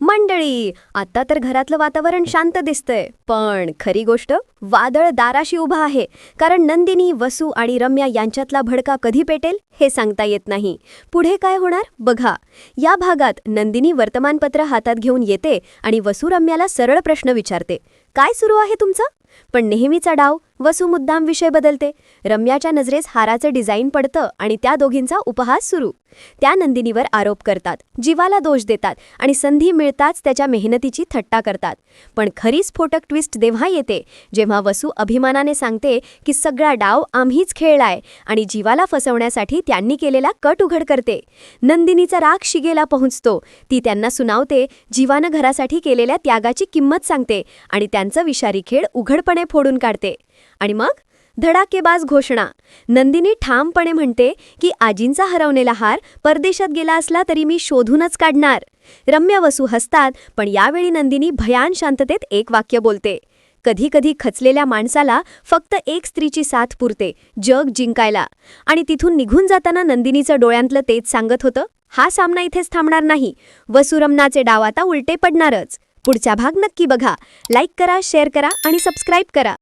मंडळी, आता तर घरातलं वातावरण शांत दिसतंय, पण खरी गोष्ट वादळ दाराशी उभा आहे. कारण नंदिनी, वसू आणि रम्या यांच्यातला भडका कधी पेटेल हे सांगता येत नाही. पुढे काय होणार बघा. या भागात नंदिनी वर्तमानपत्र हातात घेऊन येते आणि वसू रम्याला सरळ प्रश्न विचारते, काय सुरू आहे तुमचं? पण नेहमीचा डाव, वसू मुद्दाम विषय बदलते. रम्याच्या नजरेस हाराचं डिझाईन पडतं आणि त्या दोघींचा उपहास सुरू. त्या नंदिनीवर आरोप करतात, जीवाला दोष देतात आणि संधी मिळताच त्याच्या मेहनतीची थट्टा करतात. पण खरी स्फोटक ट्विस्ट तेव्हा येते जेव्हा वसू अभिमानाने सांगते की सगळा डाव आम्हीच खेळलाय आणि जीवाला फसवण्यासाठी त्यांनी केलेला कट उघड करते. नंदिनीचा राग शिगेला पोहोचतो. ती त्यांना सुनावते, जीवानं घरासाठी केलेल्या त्यागाची किंमत सांगते आणि त्यांचं विषारी खेळ उघडपणे फोडून काढते. आणि मग धडाकेबाज घोषणा. नंदिनी ठामपणे म्हणते की आजींचा हरवलेला हार परदेशात गेला असला तरी मी शोधूनच काढणार. रम्या, वसू हसतात, पण यावेळी नंदिनी भयान शांततेत एक वाक्य बोलते, कधी कधी खचलेल्या माणसाला फक्त एक स्त्रीची साथ पुरते जग जिंकायला. आणि तिथून निघून जाताना नंदिनीचं डोळ्यांतलं तेच सांगत होतं, हा सामना इथेच थांबणार नाही. वसू रम्याचे डाव आता उलटे पडणारच. पुढचा भाग नक्की बघा. लाईक करा, शेअर करा आणि सबस्क्राईब करा.